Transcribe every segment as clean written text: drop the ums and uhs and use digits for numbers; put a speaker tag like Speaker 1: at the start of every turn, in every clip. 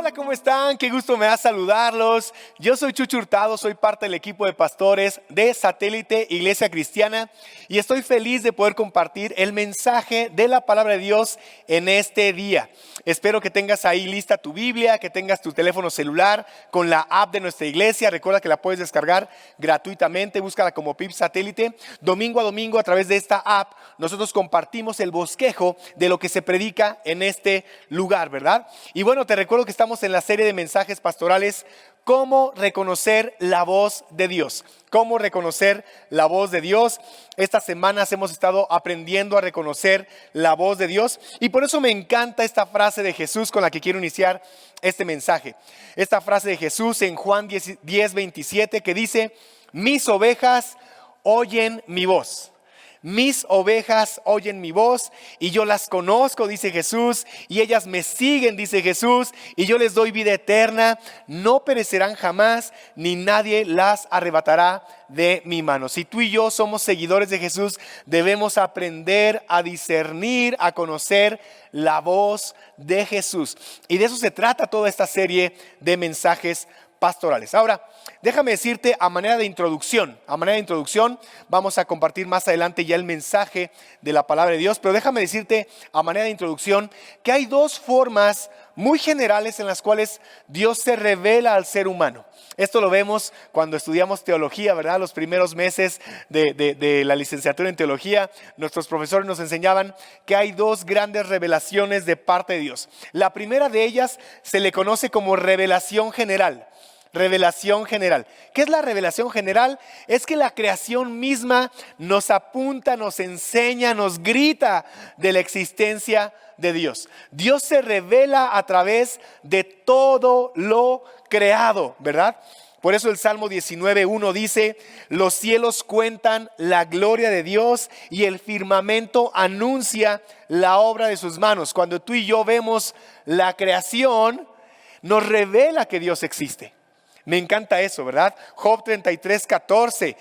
Speaker 1: Hola, ¿cómo están? Qué gusto me da saludarlos. Yo soy Chucho Hurtado, soy parte del equipo de pastores de Satélite Iglesia Cristiana y estoy feliz de poder compartir el mensaje de la palabra de Dios en este día. Espero que tengas ahí lista tu Biblia, que tengas tu teléfono celular con la app de nuestra iglesia. Recuerda que la puedes descargar gratuitamente, búscala como PIB Satélite. Domingo a domingo a través de esta app nosotros compartimos el bosquejo de lo que se predica en este lugar, ¿verdad? Y bueno, te recuerdo que estamos en la serie de mensajes pastorales, cómo reconocer la voz de Dios. Cómo reconocer la voz de Dios. Estas semanas hemos estado aprendiendo a reconocer la voz de Dios y por eso me encanta esta frase de Jesús con la que quiero iniciar este mensaje. Esta frase de Jesús en Juan 10:27 que dice: mis ovejas oyen mi voz. Mis ovejas oyen mi voz y yo las conozco, dice Jesús, y ellas me siguen, dice Jesús, y yo les doy vida eterna, no perecerán jamás, ni nadie las arrebatará de mi mano. Si tú y yo somos seguidores de Jesús, debemos aprender a discernir, a conocer la voz de Jesús. Y de eso se trata toda esta serie de mensajes pastorales. Ahora, déjame decirte a manera de introducción, vamos a compartir más adelante ya el mensaje de la palabra de Dios, pero déjame decirte a manera de introducción que hay dos formas muy generales en las cuales Dios se revela al ser humano. Esto lo vemos cuando estudiamos teología, ¿verdad? Los primeros meses de la licenciatura en teología, nuestros profesores nos enseñaban que hay dos grandes revelaciones de parte de Dios. La primera de ellas se le conoce como revelación general. Revelación general. ¿Qué es la revelación general? Es que la creación misma nos apunta, nos enseña, nos grita de la existencia de Dios. Dios se revela a través de todo lo creado, ¿verdad? Por eso el Salmo 19:1 dice: los cielos cuentan la gloria de Dios y el firmamento anuncia la obra de sus manos. Cuando tú y yo vemos la creación, nos revela que Dios existe. Me encanta eso, ¿verdad? Job 33:14,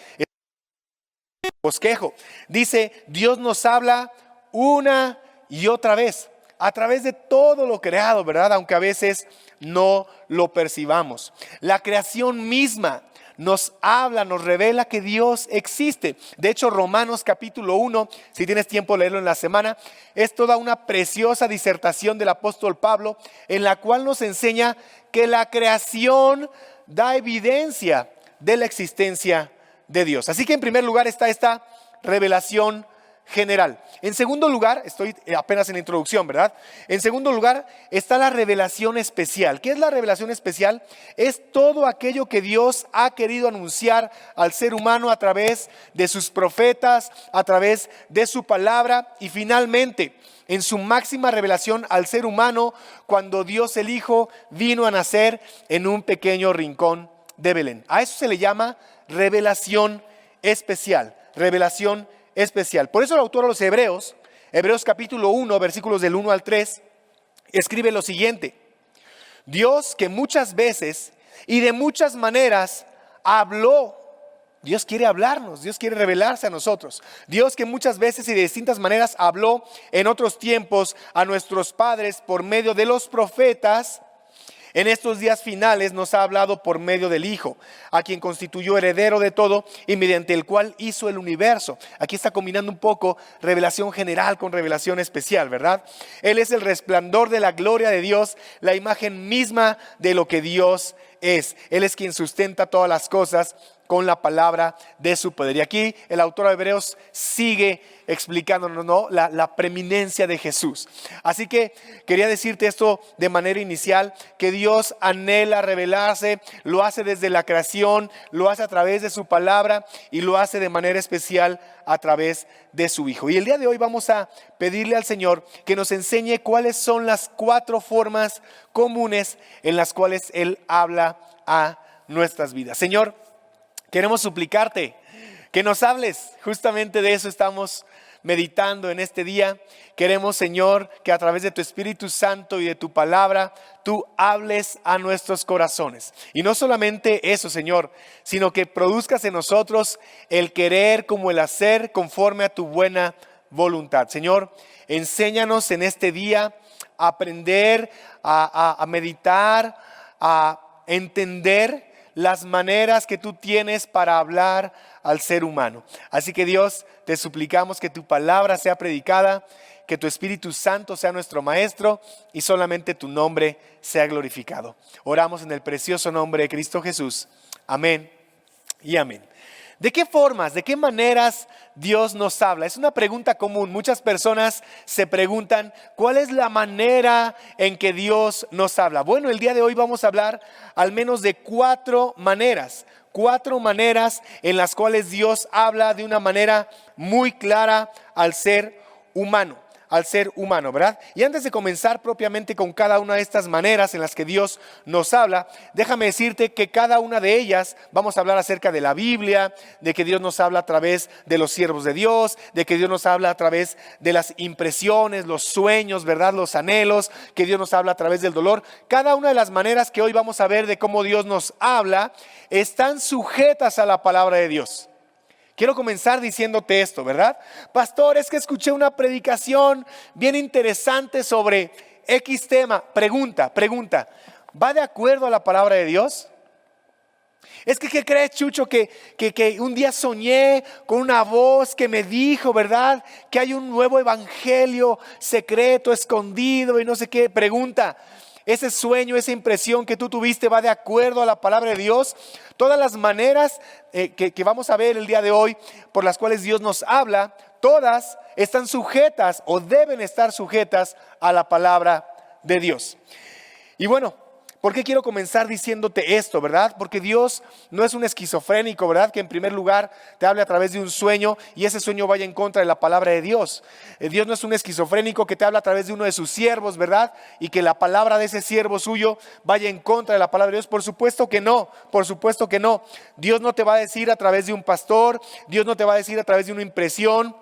Speaker 1: bosquejo, dice: Dios nos habla una y otra vez, a través de todo lo creado, ¿verdad? Aunque a veces no lo percibamos. La creación misma nos habla, nos revela que Dios existe. De hecho, Romanos capítulo 1, si tienes tiempo de leerlo en la semana, es toda una preciosa disertación del apóstol Pablo, en la cual nos enseña que la creación da evidencia de la existencia de Dios. Así que en primer lugar está esta revelación general. En segundo lugar, estoy apenas en la introducción, ¿verdad? En segundo lugar está la revelación especial. ¿Qué es la revelación especial? Es todo aquello que Dios ha querido anunciar al ser humano a través de sus profetas, a través de su palabra y finalmente en su máxima revelación al ser humano cuando Dios el Hijo vino a nacer en un pequeño rincón de Belén. A eso se le llama revelación especial, revelación especial. Por eso el autor a los Hebreos capítulo 1, versículos del 1 al 3, escribe lo siguiente: Dios que muchas veces y de muchas maneras habló. Dios quiere hablarnos, Dios quiere revelarse a nosotros. Dios que muchas veces y de distintas maneras habló en otros tiempos a nuestros padres por medio de los profetas, en estos días finales nos ha hablado por medio del Hijo, a quien constituyó heredero de todo y mediante el cual hizo el universo. Aquí está combinando un poco revelación general con revelación especial, ¿verdad? Él es el resplandor de la gloria de Dios, la imagen misma de lo que Dios es. Él es quien sustenta todas las cosas con la palabra de su poder. Y aquí el autor de Hebreos sigue explicándonos, ¿no?, la preeminencia de Jesús. Así que quería decirte esto de manera inicial, que Dios anhela revelarse, lo hace desde la creación, lo hace a través de su palabra y lo hace de manera especial a través de su Hijo. Y el día de hoy vamos a pedirle al Señor que nos enseñe cuáles son las 4 formas comunes en las cuales Él habla a nuestras vidas. Señor, queremos suplicarte que nos hables, justamente de eso estamos meditando en este día. Queremos, Señor, que a través de tu Espíritu Santo y de tu palabra, tú hables a nuestros corazones. Y no solamente eso, Señor, sino que produzcas en nosotros el querer como el hacer conforme a tu buena voluntad. Señor, enséñanos en este día a aprender, a meditar, a entender las maneras que tú tienes para hablar al ser humano. Así que Dios, te suplicamos que tu palabra sea predicada, que tu Espíritu Santo sea nuestro maestro y solamente tu nombre sea glorificado. Oramos en el precioso nombre de Cristo Jesús. Amén y amén. ¿De qué formas, de qué maneras Dios nos habla? Es una pregunta común. Muchas personas se preguntan, ¿cuál es la manera en que Dios nos habla? Bueno, el día de hoy vamos a hablar al menos de 4 maneras. 4 maneras en las cuales Dios habla de una manera muy clara al ser humano. ¿Verdad? Y antes de comenzar propiamente con cada una de estas maneras en las que Dios nos habla, déjame decirte que cada una de ellas vamos a hablar acerca de la Biblia, de que Dios nos habla a través de los siervos de Dios, de que Dios nos habla a través de las impresiones, los sueños, ¿verdad? Los anhelos, que Dios nos habla a través del dolor. Cada una de las maneras que hoy vamos a ver de cómo Dios nos habla están sujetas a la palabra de Dios. Quiero comenzar diciéndote esto, ¿verdad? Pastor, es que escuché una predicación bien interesante sobre X tema. Pregunta, ¿va de acuerdo a la palabra de Dios? Es que, ¿qué crees, Chucho? Que un día soñé con una voz que me dijo, ¿verdad? Que hay un nuevo evangelio secreto, escondido y no sé qué. Pregunta, ese sueño, esa impresión que tú tuviste va de acuerdo a la palabra de Dios. Todas las maneras que vamos a ver el día de hoy por las cuales Dios nos habla, todas están sujetas o deben estar sujetas a la palabra de Dios. Y bueno, ¿por qué quiero comenzar diciéndote esto, verdad? Porque Dios no es un esquizofrénico, ¿verdad? Que en primer lugar te hable a través de un sueño y ese sueño vaya en contra de la palabra de Dios. Dios no es un esquizofrénico que te habla a través de uno de sus siervos, ¿verdad? Y que la palabra de ese siervo suyo vaya en contra de la palabra de Dios. Por supuesto que no. Dios no te va a decir a través de un pastor, Dios no te va a decir a través de una impresión.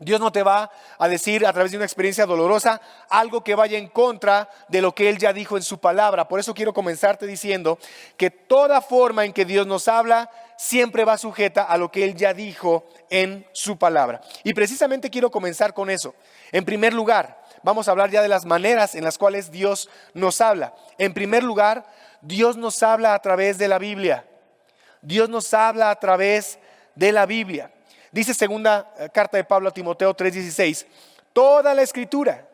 Speaker 1: Dios no te va a decir a través de una experiencia dolorosa algo que vaya en contra de lo que Él ya dijo en su palabra. Por eso quiero comenzarte diciendo que toda forma en que Dios nos habla siempre va sujeta a lo que Él ya dijo en su palabra. Y precisamente quiero comenzar con eso. En primer lugar, vamos a hablar ya de las maneras en las cuales Dios nos habla. En primer lugar, Dios nos habla a través de la Biblia. Dios nos habla a través de la Biblia. Dice segunda carta de Pablo a Timoteo 3:16, toda la escritura,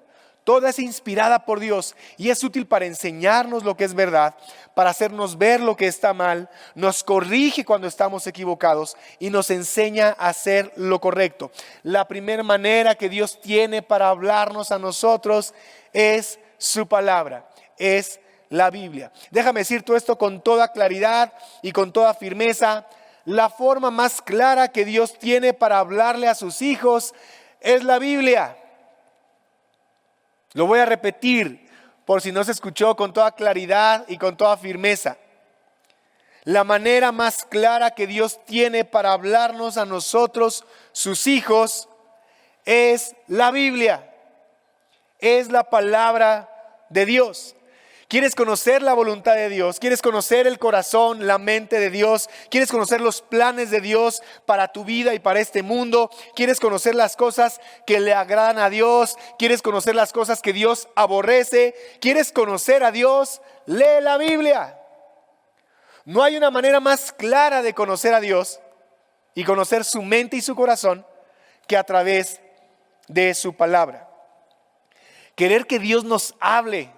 Speaker 1: toda es inspirada por Dios y es útil para enseñarnos lo que es verdad, para hacernos ver lo que está mal, nos corrige cuando estamos equivocados y nos enseña a hacer lo correcto. La primera manera que Dios tiene para hablarnos a nosotros es su palabra, es la Biblia. Déjame decir todo esto con toda claridad y con toda firmeza. La forma más clara que Dios tiene para hablarle a sus hijos es la Biblia. Lo voy a repetir por si no se escuchó con toda claridad y con toda firmeza. La manera más clara que Dios tiene para hablarnos a nosotros, sus hijos, es la Biblia. Es la palabra de Dios. ¿Quieres conocer la voluntad de Dios? ¿Quieres conocer el corazón, la mente de Dios? ¿Quieres conocer los planes de Dios para tu vida y para este mundo? ¿Quieres conocer las cosas que le agradan a Dios? ¿Quieres conocer las cosas que Dios aborrece? ¿Quieres conocer a Dios? Lee la Biblia. No hay una manera más clara de conocer a Dios y conocer su mente y su corazón que a través de su palabra. Querer que Dios nos hable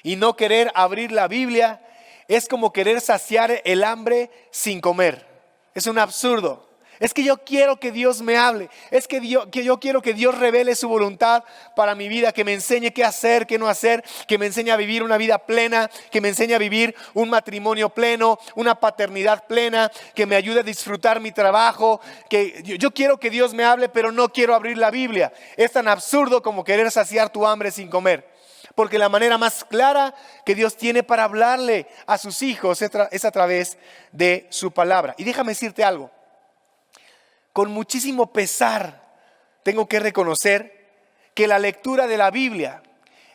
Speaker 1: y no querer abrir la Biblia es como querer saciar el hambre sin comer. Es un absurdo. Es que yo quiero que Dios me hable. Es que yo quiero que Dios revele su voluntad para mi vida, que me enseñe qué hacer, qué no hacer, que me enseñe a vivir una vida plena, que me enseñe a vivir un matrimonio pleno, una paternidad plena, que me ayude a disfrutar mi trabajo. Que yo quiero que Dios me hable, pero no quiero abrir la Biblia. Es tan absurdo como querer saciar tu hambre sin comer. Porque la manera más clara que Dios tiene para hablarle a sus hijos es a través de su palabra. Y déjame decirte algo. Con muchísimo pesar tengo que reconocer que la lectura de la Biblia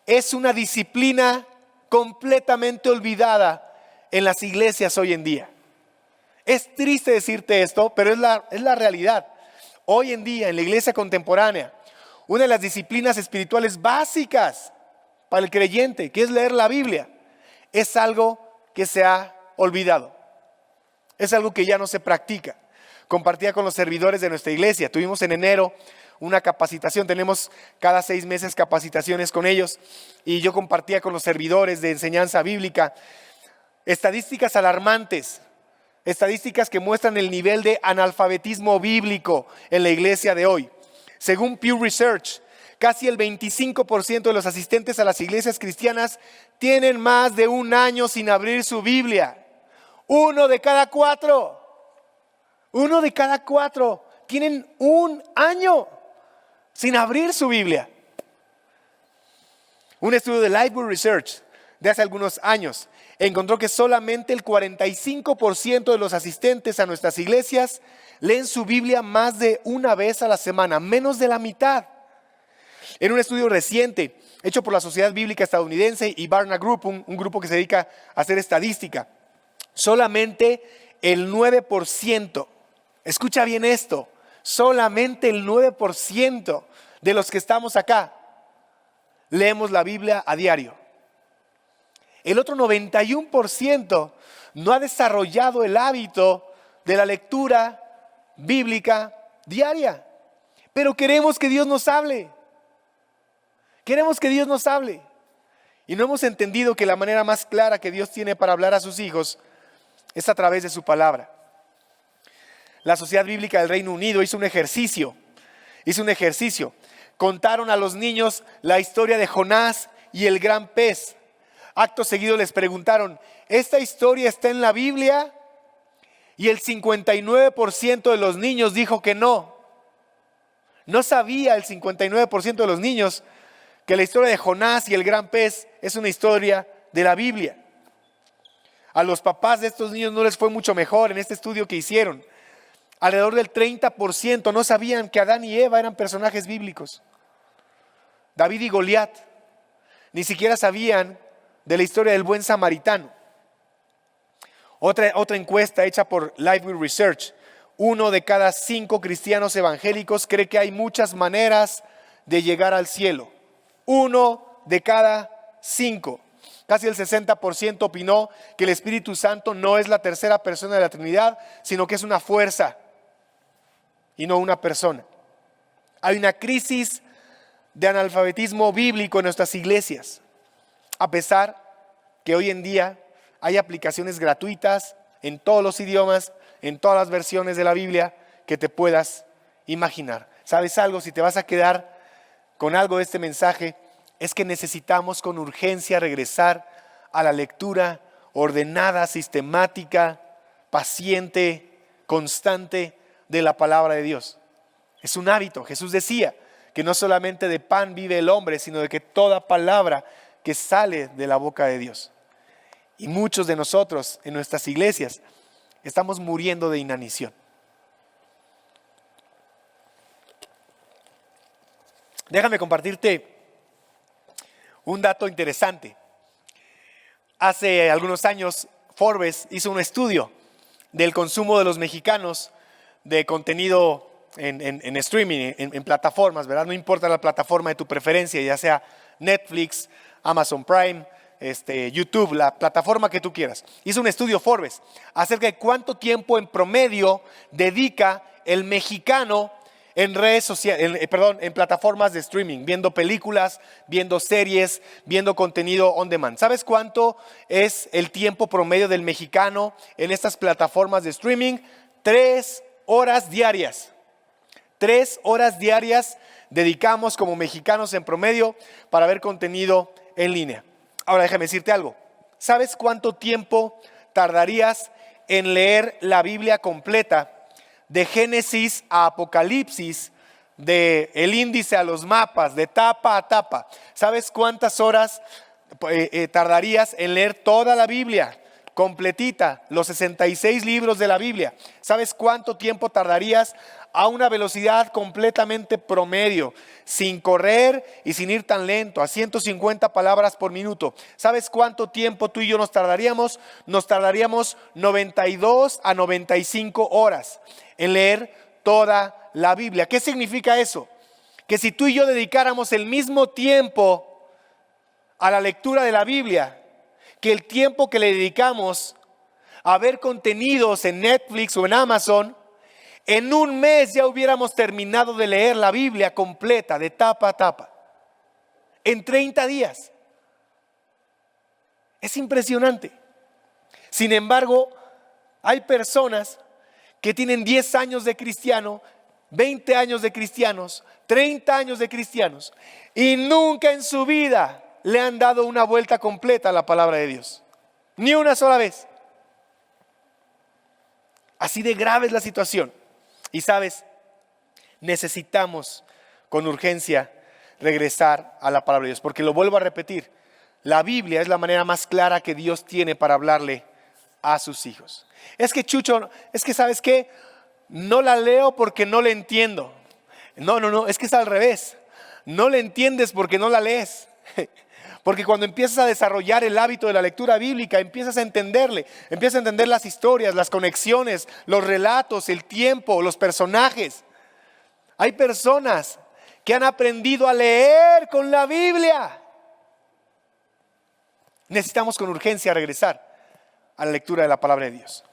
Speaker 1: es una disciplina completamente olvidada en las iglesias hoy en día. Es triste decirte esto, pero es la realidad. Hoy en día en la iglesia contemporánea, una de las disciplinas espirituales básicas para el creyente, que es leer la Biblia, es algo que se ha olvidado. Es algo que ya no se practica. Compartía con los servidores de nuestra iglesia. Tuvimos en enero una capacitación. Tenemos cada 6 meses capacitaciones con ellos. Y yo compartía con los servidores de enseñanza bíblica estadísticas alarmantes. Estadísticas que muestran el nivel de analfabetismo bíblico en la iglesia de hoy. Según Pew Research, casi el 25% de los asistentes a las iglesias cristianas tienen más de 1 año sin abrir su Biblia. 1 de cada 4. 1 de cada 4 tienen 1 año sin abrir su Biblia. Un estudio de Library Research de hace algunos años encontró que solamente el 45% de los asistentes a nuestras iglesias leen su Biblia más de 1 vez a la semana, menos de la mitad. En un estudio reciente hecho por la Sociedad Bíblica Estadounidense y Barna Group, un grupo que se dedica a hacer estadística, solamente el 9%, escucha bien esto, solamente el 9% de los que estamos acá leemos la Biblia a diario. El otro 91% no ha desarrollado el hábito de la lectura bíblica diaria. Pero queremos que Dios nos hable. Queremos que Dios nos hable. Y no hemos entendido que la manera más clara que Dios tiene para hablar a sus hijos es a través de su palabra. La Sociedad Bíblica del Reino Unido hizo un ejercicio. Contaron a los niños la historia de Jonás y el gran pez. Acto seguido les preguntaron, ¿esta historia está en la Biblia? Y el 59% de los niños dijo que no. No sabía el 59% de los niños que la historia de Jonás y el gran pez es una historia de la Biblia. A los papás de estos niños no les fue mucho mejor en este estudio que hicieron. Alrededor del 30% no sabían que Adán y Eva eran personajes bíblicos. David y Goliat ni siquiera sabían de la historia del buen samaritano. Otra encuesta hecha por Library Research. 1 de cada 5 cristianos evangélicos cree que hay muchas maneras de llegar al cielo. 1 de cada 5. Casi el 60% opinó que el Espíritu Santo no es la tercera persona de la Trinidad, sino que es una fuerza y no una persona. Hay una crisis de analfabetismo bíblico en nuestras iglesias. A pesar que hoy en día hay aplicaciones gratuitas en todos los idiomas, en todas las versiones de la Biblia que te puedas imaginar. ¿Sabes algo? Si te vas a quedar con algo de este mensaje, es que necesitamos con urgencia regresar a la lectura ordenada, sistemática, paciente, constante de la palabra de Dios. Es un hábito. Jesús decía que no solamente de pan vive el hombre, sino de que toda palabra que sale de la boca de Dios. Y muchos de nosotros en nuestras iglesias estamos muriendo de inanición. Déjame compartirte un dato interesante. Hace algunos años Forbes hizo un estudio del consumo de los mexicanos de contenido en streaming, en plataformas, ¿verdad? No importa la plataforma de tu preferencia, ya sea Netflix, Amazon Prime, YouTube, la plataforma que tú quieras. Hizo un estudio Forbes acerca de cuánto tiempo en promedio dedica el mexicano en redes sociales, en plataformas de streaming, viendo películas, viendo series, viendo contenido on demand. ¿Sabes cuánto es el tiempo promedio del mexicano en estas plataformas de streaming? 3 horas diarias. 3 horas diarias dedicamos como mexicanos en promedio para ver contenido en línea. Ahora déjame decirte algo. ¿Sabes cuánto tiempo tardarías en leer la Biblia completa? De Génesis a Apocalipsis, de el índice a los mapas, de tapa a tapa. ¿Sabes cuántas horas tardarías en leer toda la Biblia completita, los 66 libros de la Biblia? ¿Sabes cuánto tiempo tardarías a una velocidad completamente promedio, sin correr y sin ir tan lento, a 150 palabras por minuto? ¿Sabes cuánto tiempo tú y yo nos tardaríamos? Nos tardaríamos 92 a 95 horas en leer toda la Biblia. ¿Qué significa eso? Que si tú y yo dedicáramos el mismo tiempo a la lectura de la Biblia que el tiempo que le dedicamos a ver contenidos en Netflix o en Amazon. En un mes ya hubiéramos terminado de leer la Biblia completa, de tapa a tapa. En 30 días. Es impresionante. Sin embargo, hay personas que tienen 10 años de cristiano, 20 años de cristianos, 30 años de cristianos, y nunca en su vida le han dado una vuelta completa a la palabra de Dios. Ni una sola vez. Así de grave es la situación. Y sabes, necesitamos con urgencia regresar a la palabra de Dios, porque lo vuelvo a repetir, la Biblia es la manera más clara que Dios tiene para hablarle a sus hijos. Es que Chucho, es que ¿sabes qué? No la leo porque no le entiendo. No, es que es al revés. No le entiendes porque no la lees. Porque cuando empiezas a desarrollar el hábito de la lectura bíblica, empiezas a entenderle, empiezas a entender las historias, las conexiones, los relatos, el tiempo, los personajes. Hay personas que han aprendido a leer con la Biblia. Necesitamos con urgencia regresar a la lectura de la palabra de Dios.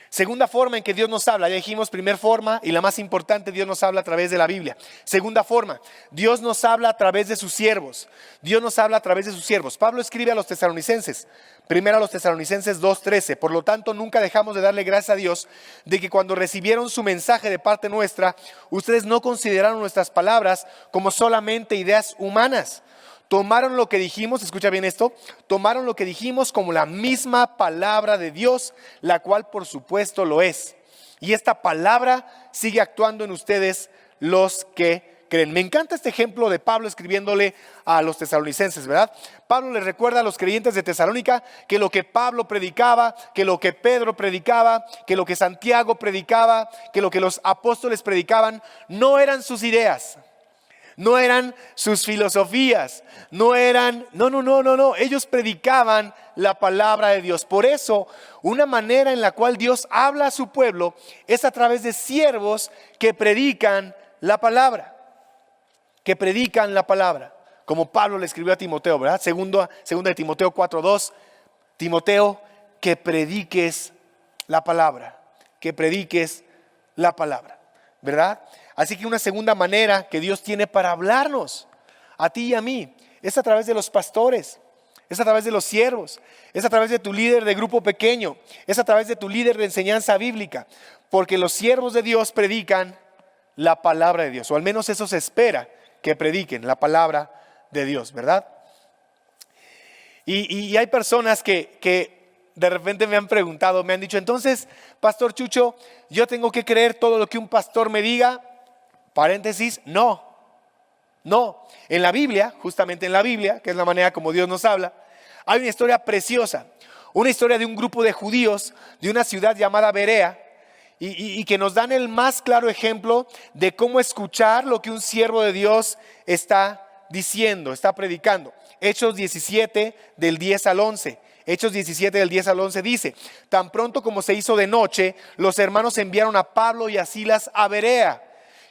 Speaker 1: Segunda forma en que Dios nos habla, ya dijimos, primer forma y la más importante, Dios nos habla a través de la Biblia. Segunda forma, Dios nos habla a través de sus siervos. Dios nos habla a través de sus siervos. Pablo escribe a los tesalonicenses, primero a los tesalonicenses 2:13. Por lo tanto, nunca dejamos de darle gracias a Dios de que cuando recibieron su mensaje de parte nuestra, ustedes no consideraron nuestras palabras como solamente ideas humanas. Tomaron lo que dijimos, escucha bien esto, tomaron lo que dijimos como la misma palabra de Dios, la cual por supuesto lo es. Y esta palabra sigue actuando en ustedes los que creen. Me encanta este ejemplo de Pablo escribiéndole a los tesalonicenses, ¿verdad? Pablo les recuerda a los creyentes de Tesalónica que lo que Pablo predicaba, que lo que Pedro predicaba, que lo que Santiago predicaba, que lo que los apóstoles predicaban, no eran sus ideas. No eran sus filosofías, no. Ellos predicaban la palabra de Dios. Por eso, una manera en la cual Dios habla a su pueblo es a través de siervos que predican la palabra. Que predican la palabra. Como Pablo le escribió a Timoteo, ¿verdad? Segunda de Timoteo 4:2. Timoteo, que prediques la palabra. Que prediques la palabra, ¿verdad? Así que una segunda manera que Dios tiene para hablarnos a ti y a mí es a través de los pastores, es a través de los siervos, es a través de tu líder de grupo pequeño, es a través de tu líder de enseñanza bíblica, porque los siervos de Dios predican la palabra de Dios, o al menos eso se espera que prediquen la palabra de Dios, ¿verdad? Y hay personas que de repente me han preguntado, me han dicho, entonces, Pastor Chucho, ¿yo tengo que creer todo lo que un pastor me diga? Paréntesis, no. En la Biblia, justamente en la Biblia, que es la manera como Dios nos habla, hay una historia preciosa, una historia de un grupo de judíos de una ciudad llamada Berea y que nos dan el más claro ejemplo de cómo escuchar lo que un siervo de Dios está diciendo, está predicando. Hechos 17 del 10 al 11. Hechos 17 del 10 al 11 dice, tan pronto como se hizo de noche, los hermanos enviaron a Pablo y a Silas a Berea,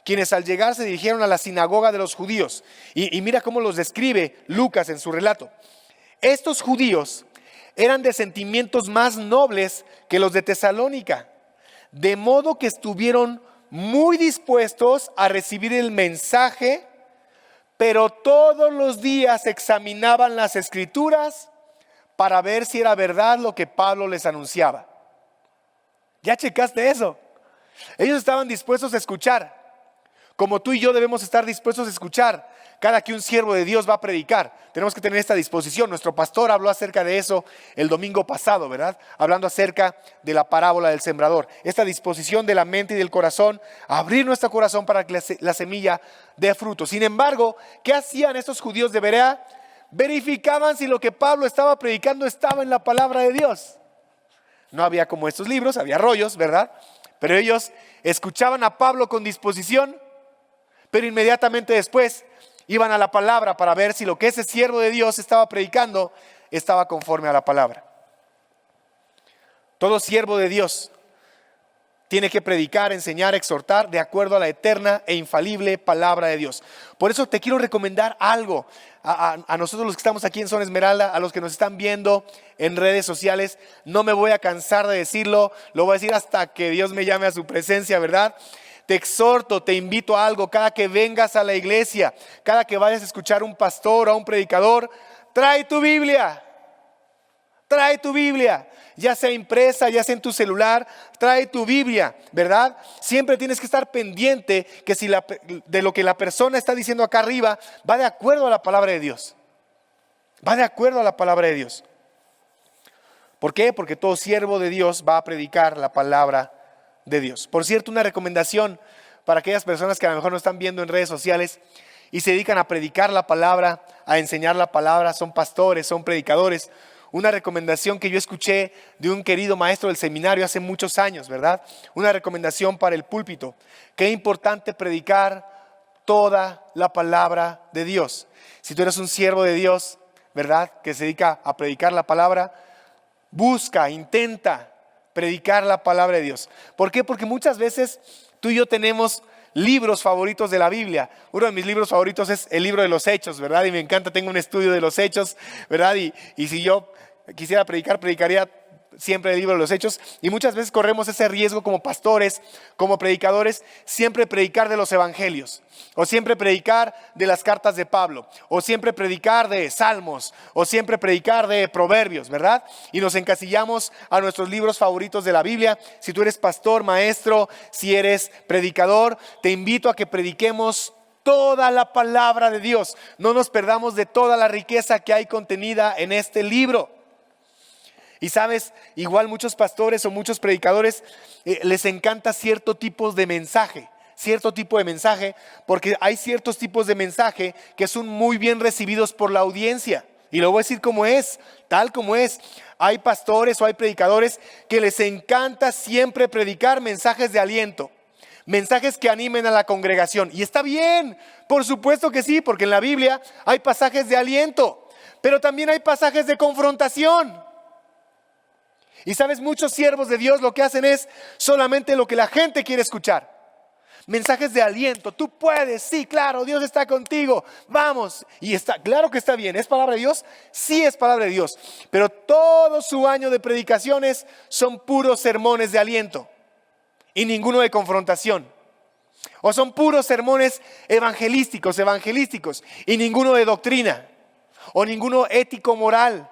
Speaker 1: quienes al llegar se dirigieron a la sinagoga de los judíos. Y mira cómo los describe Lucas en su relato. Estos judíos eran de sentimientos más nobles que los de Tesalónica, de modo que estuvieron muy dispuestos a recibir el mensaje, pero todos los días examinaban las escrituras para ver si era verdad lo que Pablo les anunciaba. ¿Ya checaste eso? Ellos estaban dispuestos a escuchar, como tú y yo debemos estar dispuestos a escuchar cada que un siervo de Dios va a predicar. Tenemos que tener esta disposición. Nuestro pastor habló acerca de eso el domingo pasado, ¿verdad? Hablando acerca de la parábola del sembrador. Esta disposición de la mente y del corazón, abrir nuestro corazón para que la semilla dé fruto. Sin embargo, ¿qué hacían estos judíos de Berea? Verificaban si lo que Pablo estaba predicando estaba en la palabra de Dios. No había como estos libros, había rollos, ¿verdad? Pero ellos escuchaban a Pablo con disposición, pero inmediatamente después iban a la palabra para ver si lo que ese siervo de Dios estaba predicando estaba conforme a la palabra. Todo siervo de Dios tiene que predicar, enseñar, exhortar de acuerdo a la eterna e infalible palabra de Dios. Por eso te quiero recomendar algo a nosotros los que estamos aquí en Zona Esmeralda, a los que nos están viendo en redes sociales. No me voy a cansar de decirlo, lo voy a decir hasta que Dios me llame a su presencia, ¿verdad? Te exhorto, te invito a algo. Cada que vengas a la iglesia, cada que vayas a escuchar a un pastor o a un predicador, trae tu Biblia. Trae tu Biblia, ya sea impresa, ya sea en tu celular, trae tu Biblia, ¿verdad? Siempre tienes que estar pendiente que si de lo que la persona está diciendo acá arriba va de acuerdo a la palabra de Dios. Va de acuerdo a la palabra de Dios. ¿Por qué? Porque todo siervo de Dios va a predicar la palabra de Dios. Por cierto, una recomendación para aquellas personas que a lo mejor no están viendo en redes sociales y se dedican a predicar la palabra, a enseñar la palabra, son pastores, son predicadores. Una recomendación que yo escuché de un querido maestro del seminario hace muchos años, ¿verdad? Una recomendación para el púlpito. Qué importante predicar toda la palabra de Dios. Si tú eres un siervo de Dios, ¿verdad? Que se dedica a predicar la palabra, busca, intenta predicar la palabra de Dios. ¿Por qué? Porque muchas veces tú y yo tenemos libros favoritos de la Biblia. Uno de mis libros favoritos es el libro de los Hechos, ¿verdad? Y me encanta, tengo un estudio de los Hechos, ¿verdad? Y si yo quisiera predicaría siempre el libro de los Hechos. Y muchas veces corremos ese riesgo como pastores, como predicadores, siempre predicar de los evangelios, o siempre predicar de las cartas de Pablo, o siempre predicar de Salmos, o siempre predicar de Proverbios, ¿verdad? Y nos encasillamos a nuestros libros favoritos de la Biblia. Si tú eres pastor, maestro, si eres predicador, te invito a que prediquemos toda la palabra de Dios. No nos perdamos de toda la riqueza que hay contenida en este libro. Y sabes, igual muchos pastores o muchos predicadores les encanta cierto tipo de mensaje, porque hay ciertos tipos de mensaje que son muy bien recibidos por la audiencia. Y lo voy a decir como es, tal como es. Hay pastores o hay predicadores que les encanta siempre predicar mensajes de aliento, mensajes que animen a la congregación. Y está bien, por supuesto que sí, porque en la Biblia hay pasajes de aliento, pero también hay pasajes de confrontación. Y sabes, muchos siervos de Dios lo que hacen es solamente lo que la gente quiere escuchar. Mensajes de aliento, tú puedes, sí, claro, Dios está contigo, vamos. Y está, claro que está bien, ¿es palabra de Dios? Sí, es palabra de Dios. Pero todo su año de predicaciones son puros sermones de aliento y ninguno de confrontación. O son puros sermones evangelísticos y ninguno de doctrina o ninguno ético moral.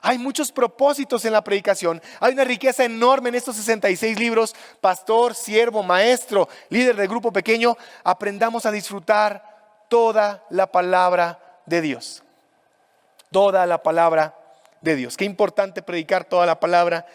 Speaker 1: Hay muchos propósitos en la predicación. Hay una riqueza enorme en estos 66 libros. Pastor, siervo, maestro, líder de grupo pequeño, aprendamos a disfrutar toda la palabra de Dios. Toda la palabra de Dios. Qué importante predicar toda la palabra.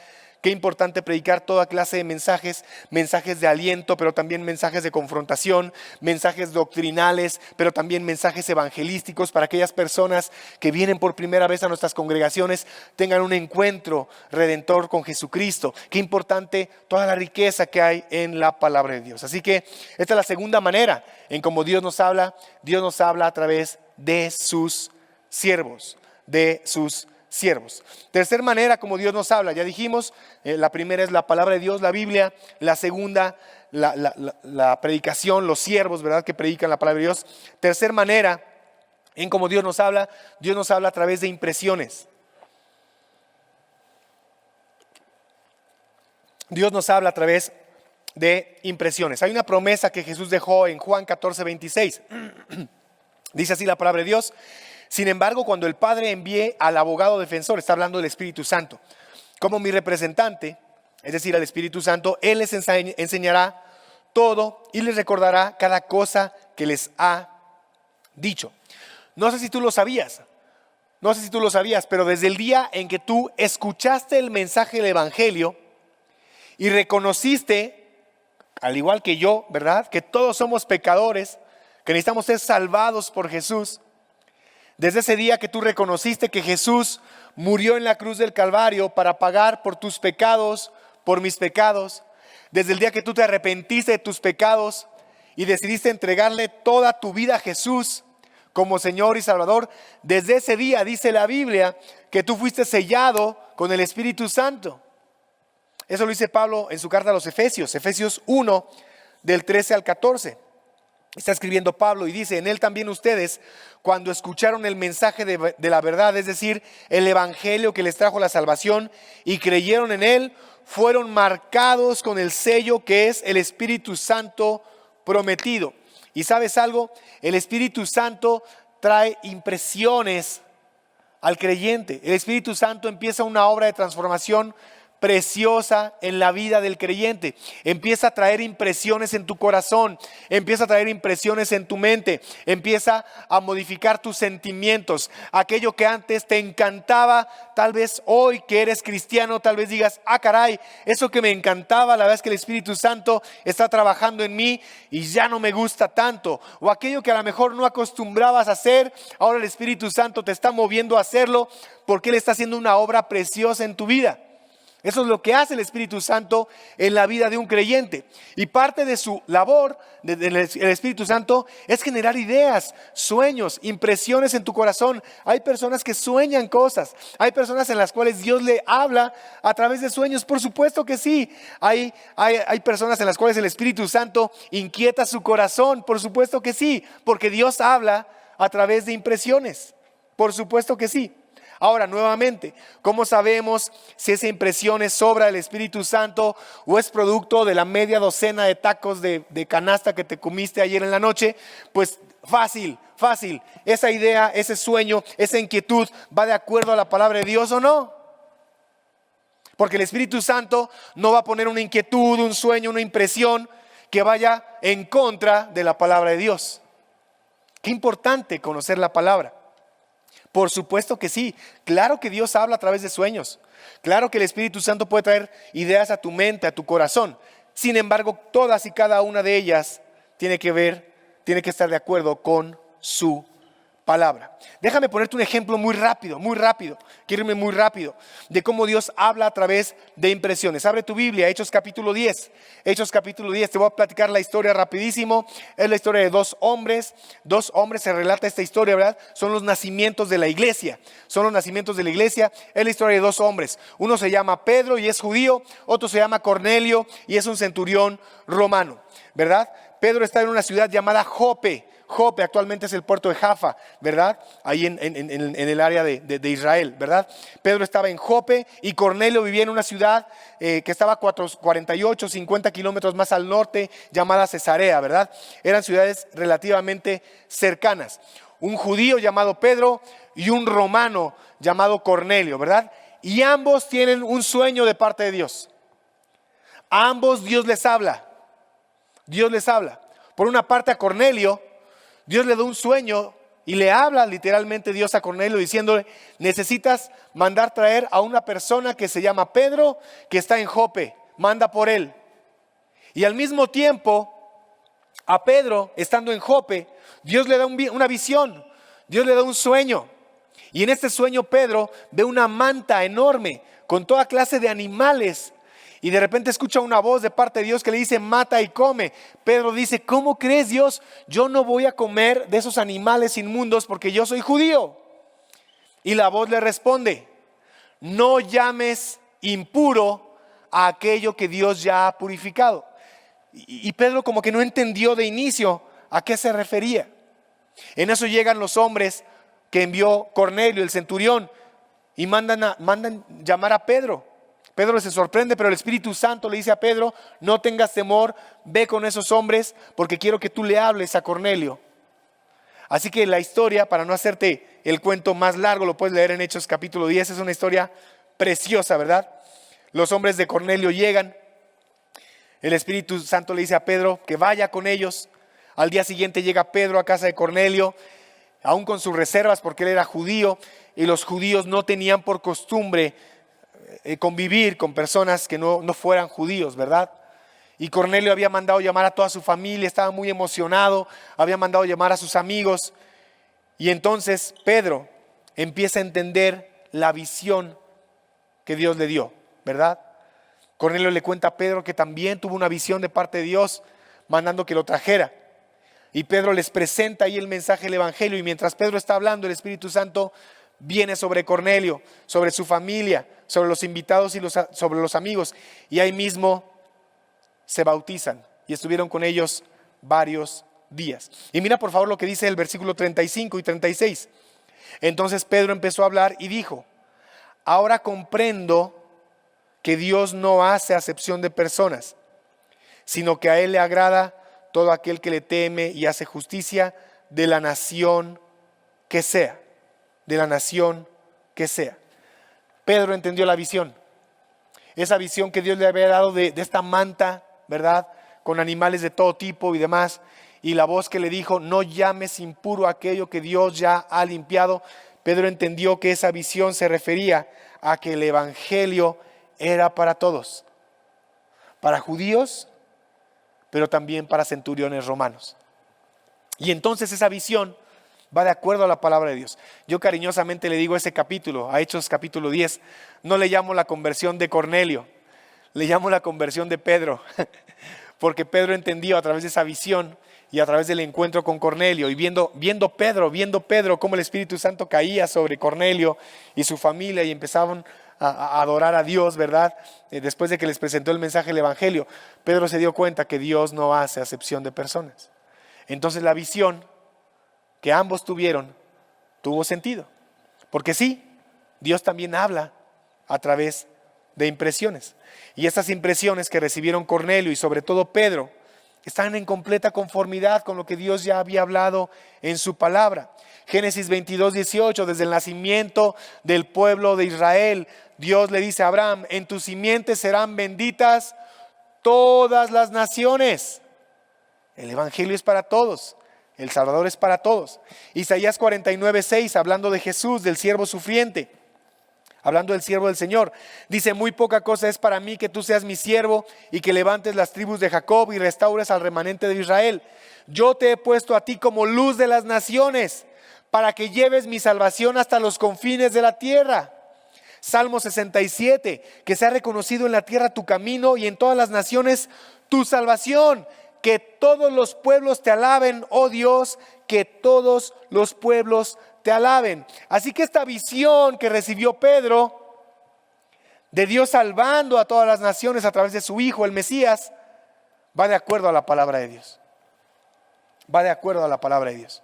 Speaker 1: Qué importante predicar toda clase de mensajes, mensajes de aliento, pero también mensajes de confrontación, mensajes doctrinales, pero también mensajes evangelísticos para aquellas personas que vienen por primera vez a nuestras congregaciones, tengan un encuentro redentor con Jesucristo. Qué importante toda la riqueza que hay en la palabra de Dios. Así que esta es la segunda manera en cómo Dios nos habla. Dios nos habla a través de sus siervos, Tercer manera como Dios nos habla, ya dijimos, la primera es la palabra de Dios, la Biblia. La segunda, la predicación, los siervos, ¿verdad?, que predican la palabra de Dios. Tercer manera en cómo Dios nos habla a través de impresiones. Dios nos habla a través de impresiones. Hay una promesa que Jesús dejó en Juan 14:26. Dice así la palabra de Dios: sin embargo, cuando el Padre envíe al abogado defensor, está hablando del Espíritu Santo, como mi representante, es decir, al Espíritu Santo, Él les enseñará todo y les recordará cada cosa que les ha dicho. No sé si tú lo sabías, pero desde el día en que tú escuchaste el mensaje del Evangelio y reconociste, al igual que yo, ¿verdad?, que todos somos pecadores, que necesitamos ser salvados por Jesús. Desde ese día que tú reconociste que Jesús murió en la cruz del Calvario para pagar por tus pecados, por mis pecados, desde el día que tú te arrepentiste de tus pecados y decidiste entregarle toda tu vida a Jesús como Señor y Salvador, desde ese día dice la Biblia que tú fuiste sellado con el Espíritu Santo. Eso lo dice Pablo en su carta a los Efesios, Efesios 1, del 13 al 14. Está escribiendo Pablo y dice: en él también ustedes, cuando escucharon el mensaje de la verdad, es decir, el evangelio que les trajo la salvación, y creyeron en él, fueron marcados con el sello que es el Espíritu Santo prometido. ¿Y sabes algo? El Espíritu Santo trae impresiones al creyente. El Espíritu Santo empieza una obra de transformación preciosa en la vida del creyente. Empieza a traer impresiones en tu corazón, empieza a traer impresiones en tu mente, empieza a modificar tus sentimientos. Aquello que antes te encantaba, tal vez hoy que eres cristiano, tal vez digas: ah, caray, eso que me encantaba, la verdad es que el Espíritu Santo está trabajando en mí y ya no me gusta tanto. O aquello que a lo mejor no acostumbrabas a hacer, ahora el Espíritu Santo te está moviendo a hacerlo porque Él está haciendo una obra preciosa en tu vida. Eso es lo que hace el Espíritu Santo en la vida de un creyente. Y parte de su labor del Espíritu Santo es generar ideas, sueños, impresiones en tu corazón. Hay personas que sueñan cosas. Hay personas en las cuales Dios le habla a través de sueños. Por supuesto que sí. Hay personas en las cuales el Espíritu Santo inquieta su corazón. Por supuesto que sí. Porque Dios habla a través de impresiones. Por supuesto que sí. Ahora, nuevamente, ¿cómo sabemos si esa impresión es obra del Espíritu Santo o es producto de la media docena de tacos de canasta que te comiste ayer en la noche? Pues fácil. Esa idea, ese sueño, esa inquietud, ¿va de acuerdo a la palabra de Dios o no? Porque el Espíritu Santo no va a poner una inquietud, un sueño, una impresión que vaya en contra de la palabra de Dios. Qué importante conocer la palabra. Por supuesto que sí, claro que Dios habla a través de sueños, claro que el Espíritu Santo puede traer ideas a tu mente, a tu corazón. Sin embargo, todas y cada una de ellas tiene que estar de acuerdo con su palabra. Déjame ponerte un ejemplo muy rápido, quiero irme muy rápido, de cómo Dios habla a través de impresiones. Abre tu Biblia, Hechos capítulo 10, te voy a platicar la historia rapidísimo. Es la historia de dos hombres se relata esta historia, ¿verdad? Son los nacimientos de la iglesia, es la historia de dos hombres. Uno se llama Pedro y es judío, otro se llama Cornelio y es un centurión romano, ¿verdad? Pedro está en una ciudad llamada Jope, actualmente es el puerto de Jaffa, ¿verdad? Ahí en el área de Israel, ¿verdad? Pedro estaba en Jope y Cornelio vivía en una ciudad que estaba 48, 50 kilómetros más al norte, llamada Cesarea, ¿verdad? Eran ciudades relativamente cercanas. Un judío llamado Pedro y un romano llamado Cornelio, ¿verdad? Y ambos tienen un sueño de parte de Dios. A ambos Dios les habla. Por una parte, a Cornelio Dios le da un sueño y le habla literalmente Dios a Cornelio diciéndole: necesitas mandar traer a una persona que se llama Pedro, que está en Jope, manda por él. Y al mismo tiempo, a Pedro, estando en Jope, Dios le da una visión, Dios le da un sueño. Y en este sueño Pedro ve una manta enorme con toda clase de animales. Y de repente escucha una voz de parte de Dios que le dice: mata y come. Pedro dice: ¿cómo crees, Dios? Yo no voy a comer de esos animales inmundos porque yo soy judío. Y la voz le responde: no llames impuro a aquello que Dios ya ha purificado. Y Pedro como que no entendió de inicio a qué se refería. En eso llegan los hombres que envió Cornelio, el centurión, y mandan llamar a Pedro. Pedro se sorprende, pero el Espíritu Santo le dice a Pedro: no tengas temor, ve con esos hombres porque quiero que tú le hables a Cornelio. Así que la historia, para no hacerte el cuento más largo, lo puedes leer en Hechos capítulo 10, es una historia preciosa, ¿verdad? Los hombres de Cornelio llegan, el Espíritu Santo le dice a Pedro que vaya con ellos. Al día siguiente llega Pedro a casa de Cornelio, aún con sus reservas porque él era judío y los judíos no tenían por costumbre convivir con personas que no fueran judíos, ¿verdad? Y Cornelio había mandado llamar a toda su familia, estaba muy emocionado, había mandado llamar a sus amigos. Y entonces Pedro empieza a entender la visión que Dios le dio, ¿verdad? Cornelio le cuenta a Pedro que también tuvo una visión de parte de Dios, mandando que lo trajera. Y Pedro les presenta ahí el mensaje del Evangelio, y mientras Pedro está hablando, el Espíritu Santo viene sobre Cornelio, sobre su familia, sobre los invitados y sobre los amigos. Y ahí mismo se bautizan y estuvieron con ellos varios días. Y mira por favor lo que dice el versículo 35 y 36. Entonces Pedro empezó a hablar y dijo: ahora comprendo que Dios no hace acepción de personas, sino que a Él le agrada todo aquel que le teme y hace justicia, de la nación que sea. De la nación que sea. Pedro entendió la visión. Esa visión que Dios le había dado de esta manta, ¿verdad? Con animales de todo tipo y demás. Y la voz que le dijo: no llames impuro aquello que Dios ya ha limpiado. Pedro entendió que esa visión se refería a que el evangelio era para todos. Para judíos, pero también para centuriones romanos. Y entonces esa visión va de acuerdo a la palabra de Dios. Yo cariñosamente le digo ese capítulo, a Hechos capítulo 10, no le llamo la conversión de Cornelio, le llamo la conversión de Pedro, porque Pedro entendió a través de esa visión y a través del encuentro con Cornelio, y viendo Pedro cómo el Espíritu Santo caía sobre Cornelio y su familia y empezaban a adorar a Dios, ¿verdad? Después de que les presentó el mensaje del evangelio, Pedro se dio cuenta que Dios no hace acepción de personas. Entonces la visión que ambos tuvieron tuvo sentido, porque sí, Dios también habla a través de impresiones, y esas impresiones que recibieron Cornelio y sobre todo Pedro están en completa conformidad con lo que Dios ya había hablado en su palabra. Génesis 22:18, desde el nacimiento del pueblo de Israel, Dios le dice a Abraham: en tu simiente serán benditas todas las naciones. El evangelio es para todos, el Salvador es para todos. Isaías 49:6, hablando de Jesús, del siervo sufriente, hablando del siervo del Señor, dice: muy poca cosa es para mí que tú seas mi siervo y que levantes las tribus de Jacob y restaures al remanente de Israel. Yo te he puesto a ti como luz de las naciones, para que lleves mi salvación hasta los confines de la tierra. Salmo 67, que sea reconocido en la tierra tu camino y en todas las naciones tu salvación. Que todos los pueblos te alaben, oh Dios, que todos los pueblos te alaben. Así que esta visión que recibió Pedro de Dios salvando a todas las naciones a través de su Hijo, el Mesías, va de acuerdo a la palabra de Dios. Va de acuerdo a la palabra de Dios.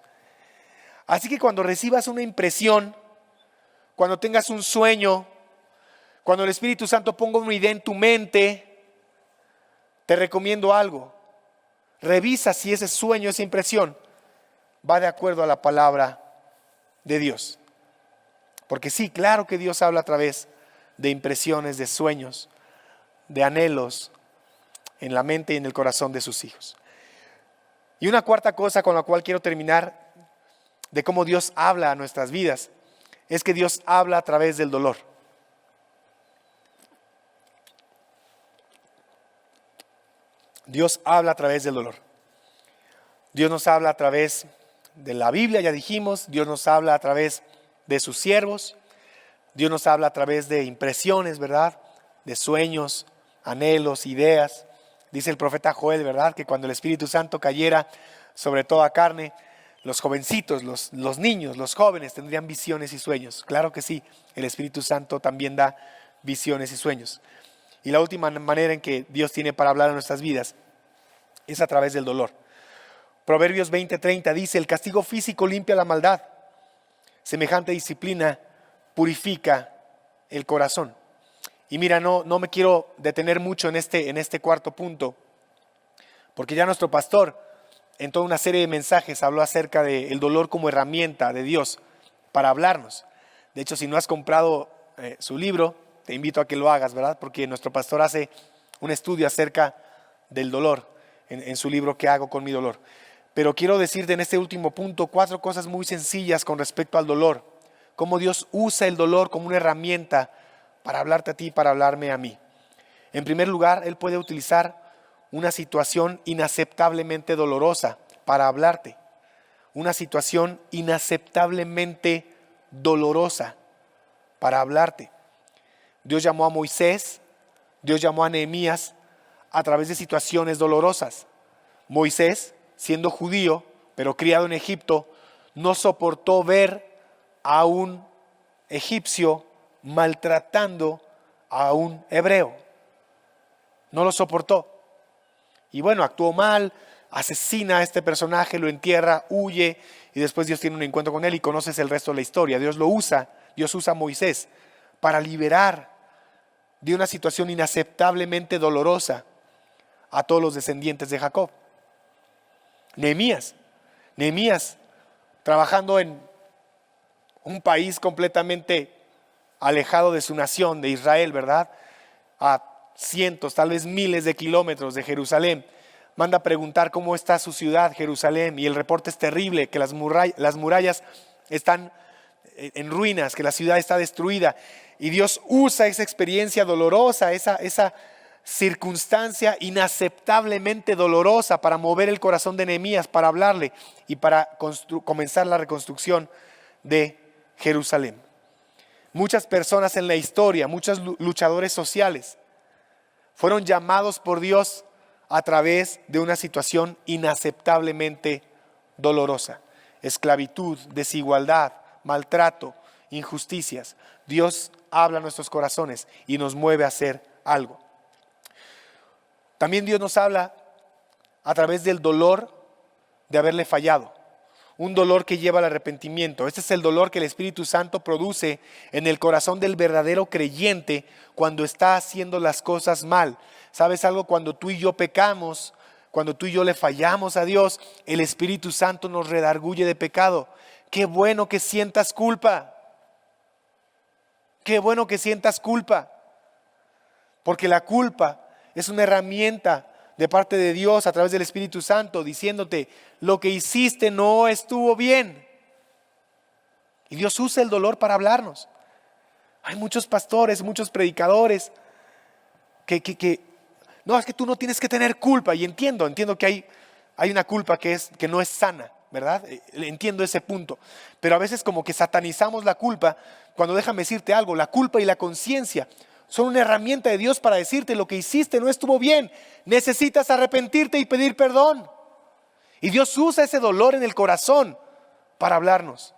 Speaker 1: Así que cuando recibas una impresión, cuando tengas un sueño, cuando el Espíritu Santo ponga una idea en tu mente, te recomiendo algo. Revisa si ese sueño, esa impresión, va de acuerdo a la palabra de Dios. Porque sí, claro que Dios habla a través de impresiones, de sueños, de anhelos en la mente y en el corazón de sus hijos. Y una cuarta cosa con la cual quiero terminar, de cómo Dios habla a nuestras vidas, es que Dios habla a través del dolor. Dios habla a través del dolor. Dios nos habla a través de la Biblia, ya dijimos. Dios nos habla a través de sus siervos. Dios nos habla a través de impresiones, ¿verdad? De sueños, anhelos, ideas. Dice el profeta Joel, ¿verdad? Que cuando el Espíritu Santo cayera sobre toda carne, los jovencitos, los niños, los jóvenes tendrían visiones y sueños. Claro que sí, el Espíritu Santo también da visiones y sueños. Y la última manera en que Dios tiene para hablar a nuestras vidas es a través del dolor. Proverbios 20:30 dice: el castigo físico limpia la maldad, semejante disciplina purifica el corazón. Y mira, no me quiero detener mucho en este cuarto punto, porque ya nuestro pastor en toda una serie de mensajes habló acerca del dolor como herramienta de Dios para hablarnos. De hecho, si no has comprado su libro, te invito a que lo hagas, ¿verdad? Porque nuestro pastor hace un estudio acerca del dolor en su libro ¿Qué hago con mi dolor? Pero quiero decirte en este último punto 4 cosas muy sencillas con respecto al dolor. Cómo Dios usa el dolor como una herramienta para hablarte a ti y para hablarme a mí. En primer lugar, Él puede utilizar una situación inaceptablemente dolorosa para hablarte. Una situación inaceptablemente dolorosa para hablarte. Dios llamó a Moisés, Dios llamó a Nehemías a través de situaciones dolorosas. Moisés, siendo judío, pero criado en Egipto, no soportó ver a un egipcio maltratando a un hebreo. No lo soportó. Y bueno, actuó mal, asesina a este personaje, lo entierra, huye, y después Dios tiene un encuentro con él y conoces el resto de la historia. Dios usa a Moisés para liberar de una situación inaceptablemente dolorosa a todos los descendientes de Jacob. Nehemías, trabajando en un país completamente alejado de su nación, de Israel, ¿verdad? A cientos, tal vez miles de kilómetros de Jerusalén, manda a preguntar cómo está su ciudad, Jerusalén, y el reporte es terrible, que las murallas están en ruinas, que la ciudad está destruida, y Dios usa esa experiencia dolorosa, esa circunstancia inaceptablemente dolorosa para mover el corazón de Nehemías, para hablarle y para comenzar la reconstrucción de Jerusalén. Muchas personas en la historia, muchos luchadores sociales, fueron llamados por Dios a través de una situación inaceptablemente dolorosa. Esclavitud, desigualdad, maltrato, injusticias. Dios habla a nuestros corazones y nos mueve a hacer algo. También Dios nos habla a través del dolor de haberle fallado. Un dolor que lleva al arrepentimiento. Este es el dolor que el Espíritu Santo produce en el corazón del verdadero creyente cuando está haciendo las cosas mal. ¿Sabes algo? Cuando tú y yo pecamos, cuando tú y yo le fallamos a Dios, el Espíritu Santo nos redarguye de pecado. Qué bueno que sientas culpa. Qué bueno que sientas culpa. Porque la culpa es una herramienta de parte de Dios a través del Espíritu Santo diciéndote, lo que hiciste no estuvo bien. Y Dios usa el dolor para hablarnos. Hay muchos pastores, muchos predicadores que no, es que tú no tienes que tener culpa. Y entiendo que hay una culpa que no es sana, ¿verdad? Entiendo ese punto. Pero a veces como que satanizamos la culpa, cuando déjame decirte algo, la culpa y la conciencia son una herramienta de Dios para decirte lo que hiciste no estuvo bien. Necesitas arrepentirte y pedir perdón. Y Dios usa ese dolor en el corazón para hablarnos.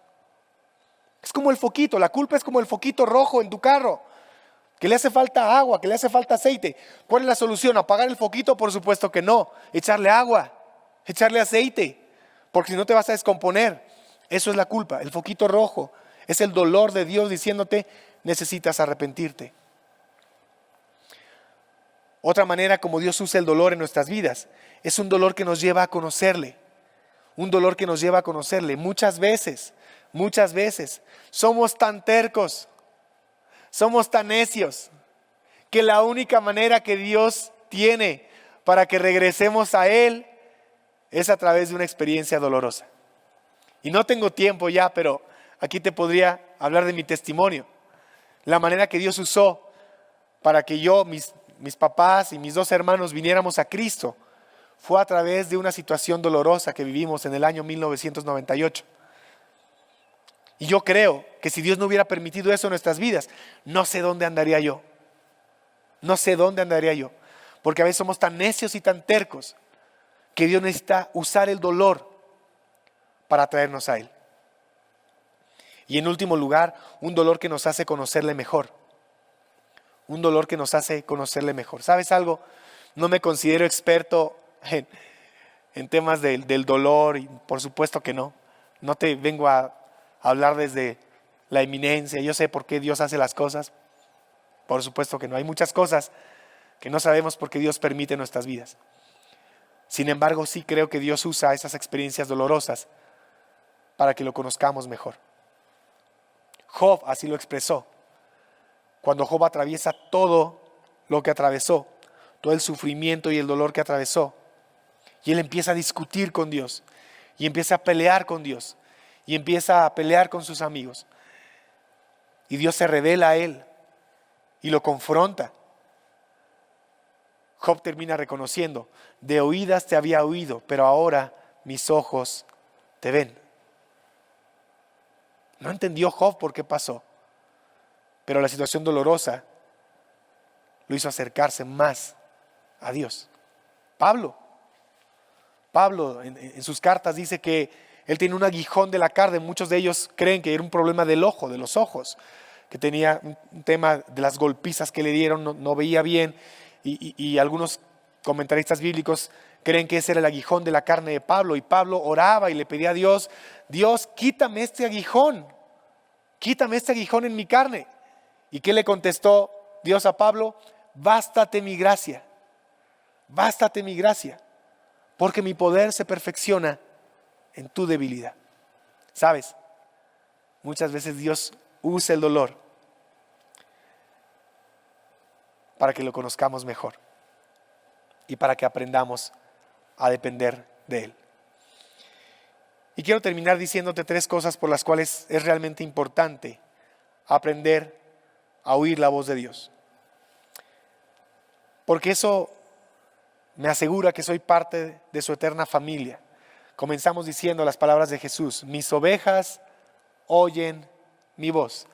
Speaker 1: Es como el foquito, la culpa es como el foquito rojo en tu carro, que le hace falta agua, que le hace falta aceite. ¿Cuál es la solución? ¿Apagar el foquito? Por supuesto que no. Echarle agua, echarle aceite, porque si no te vas a descomponer. Eso es la culpa, el foquito rojo. Es el dolor de Dios diciéndote, necesitas arrepentirte. Otra manera como Dios usa el dolor en nuestras vidas es un dolor que nos lleva a conocerle. Un dolor que nos lleva a conocerle. Muchas veces somos tan tercos, somos tan necios, que la única manera que Dios tiene para que regresemos a Él es a través de una experiencia dolorosa. Y no tengo tiempo ya, pero aquí te podría hablar de mi testimonio. La manera que Dios usó para que yo, mis papás y mis dos hermanos viniéramos a Cristo fue a través de una situación dolorosa que vivimos en el año 1998. Y yo creo que si Dios no hubiera permitido eso en nuestras vidas, no sé dónde andaría yo. No sé dónde andaría yo. Porque a veces somos tan necios y tan tercos que Dios necesita usar el dolor para traernos a Él. Y en último lugar, un dolor que nos hace conocerle mejor. Un dolor que nos hace conocerle mejor. ¿Sabes algo? No me considero experto en temas del dolor, y por supuesto que no. No te vengo a hablar desde la eminencia. Yo sé por qué Dios hace las cosas. Por supuesto que no. Hay muchas cosas que no sabemos por qué Dios permite en nuestras vidas. Sin embargo, sí creo que Dios usa esas experiencias dolorosas para que lo conozcamos mejor. Job así lo expresó. Cuando Job atraviesa todo lo que atravesó, todo el sufrimiento y el dolor que atravesó, y él empieza a discutir con Dios, y empieza a pelear con Dios, y empieza a pelear con sus amigos, y Dios se revela a él y lo confronta. Job termina reconociendo, de oídas te había oído, pero ahora mis ojos te ven. No entendió Job por qué pasó, pero la situación dolorosa lo hizo acercarse más a Dios. Pablo en sus cartas dice que Él tenía un aguijón de la carne. Muchos de ellos creen que era un problema del ojo, de los ojos, que tenía un tema de las golpizas que le dieron, no veía bien. Y algunos comentaristas bíblicos creen que ese era el aguijón de la carne de Pablo. Y Pablo oraba y le pedía a Dios: Dios, quítame este aguijón en mi carne. ¿Y qué le contestó Dios a Pablo? Bástate mi gracia, porque mi poder se perfecciona en tu debilidad. ¿Sabes? Muchas veces Dios usa el dolor para que lo conozcamos mejor y para que aprendamos a depender de Él. Y quiero terminar diciéndote 3 cosas por las cuales es realmente importante aprender a oír la voz de Dios. Porque eso me asegura que soy parte de su eterna familia. Comenzamos diciendo las palabras de Jesús: mis ovejas oyen mi voz.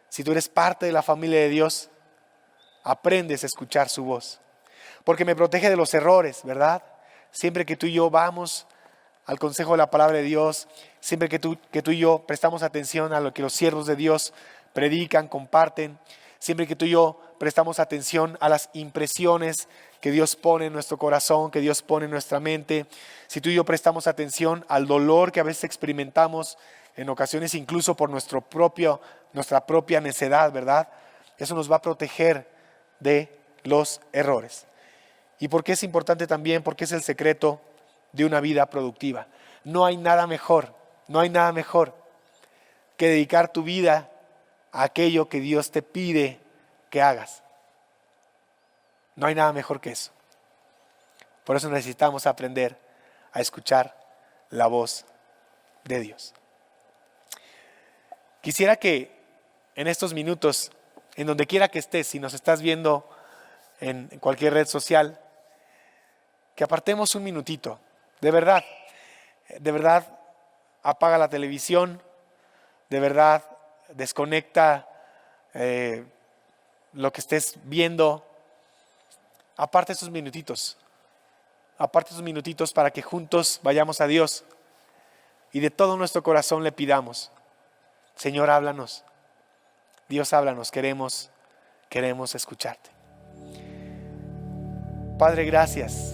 Speaker 1: Si tú eres parte de la familia de Dios, aprendes a escuchar su voz. Porque me protege de los errores, ¿verdad? Siempre que tú y yo vamos al consejo de la palabra de Dios, siempre que tú y yo prestamos atención a lo que los siervos de Dios predican, comparten, siempre que tú y yo prestamos atención a las impresiones que Dios pone en nuestro corazón, que Dios pone en nuestra mente, si tú y yo prestamos atención al dolor que a veces experimentamos, en ocasiones incluso por nuestra propia necedad, ¿verdad? Eso nos va a proteger de los errores. ¿Y por qué es importante también? Porque es el secreto de una vida productiva. No hay nada mejor que dedicar tu vida a aquello que Dios te pide que hagas. No hay nada mejor que eso. Por eso necesitamos aprender a escuchar la voz de Dios. Quisiera que en estos minutos, en donde quiera que estés, si nos estás viendo en cualquier red social, que apartemos un minutito. De verdad, apaga la televisión, de verdad, desconecta lo que estés viendo. Aparte esos minutitos para que juntos vayamos a Dios y de todo nuestro corazón le pidamos: Señor, háblanos. Dios, háblanos, queremos escucharte. Padre, gracias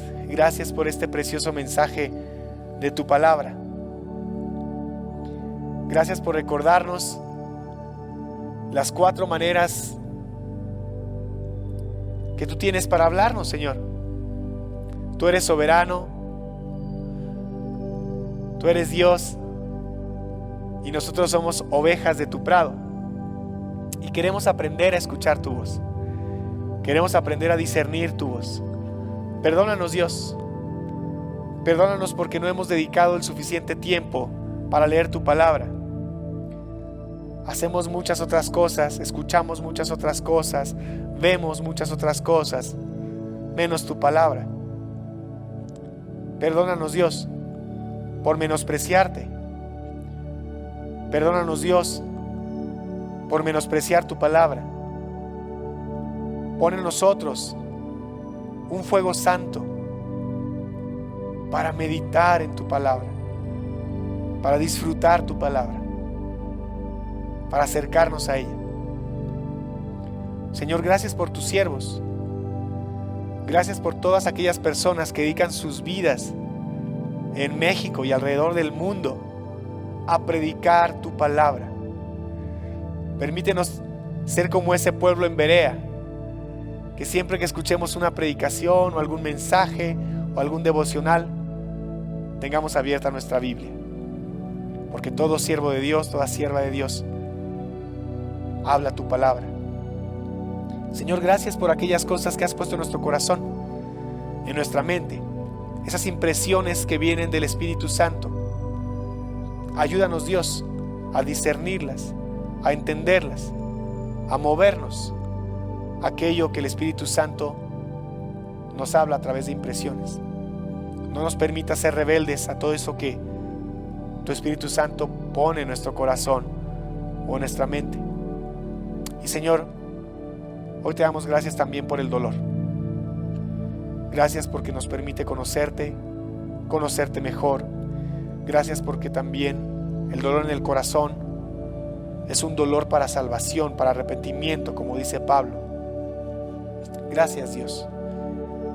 Speaker 1: por este precioso mensaje de tu palabra. Gracias por recordarnos las 4 maneras que tú tienes para hablarnos, Señor. Tú eres soberano, tú eres Dios y nosotros somos ovejas de tu prado y queremos aprender a escuchar tu voz. Queremos aprender a discernir tu voz. Perdónanos, Dios. Perdónanos porque no hemos dedicado el suficiente tiempo para leer tu palabra. Hacemos muchas otras cosas, escuchamos muchas otras cosas, vemos muchas otras cosas, menos tu palabra. Perdónanos, Dios, por menospreciarte. Perdónanos, Dios, por menospreciar tu palabra. Pon en nosotros un fuego santo para meditar en tu palabra, para disfrutar tu palabra, para acercarnos a ella. Señor, gracias por tus siervos. Gracias por todas aquellas personas que dedican sus vidas en México y alrededor del mundo a predicar tu palabra. Permítenos ser como ese pueblo en Berea, que siempre que escuchemos una predicación o algún mensaje o algún devocional, tengamos abierta nuestra Biblia. Porque todo siervo de Dios, toda sierva de Dios, habla tu palabra. Señor, gracias por aquellas cosas que has puesto en nuestro corazón, en nuestra mente, esas impresiones que vienen del Espíritu Santo. Ayúdanos, Dios, a discernirlas, a entenderlas, a movernos aquello que el Espíritu Santo nos habla a través de impresiones. No nos permita ser rebeldes a todo eso que tu Espíritu Santo pone en nuestro corazón o en nuestra mente. Y Señor, hoy te damos gracias también por el dolor. Gracias porque nos permite conocerte mejor. Gracias porque también el dolor en el corazón es un dolor para salvación, para arrepentimiento, como dice Pablo. Gracias, Dios.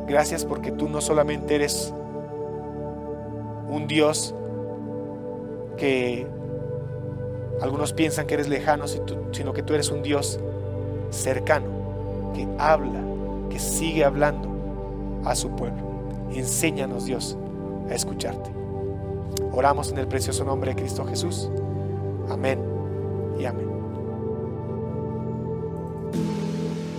Speaker 1: Gracias porque tú no solamente eres un Dios que algunos piensan que eres lejano, sino que tú eres un Dios cercano, que habla, que sigue hablando a su pueblo. Enséñanos, Dios, a escucharte. Oramos en el precioso nombre de Cristo Jesús. Amén y amén.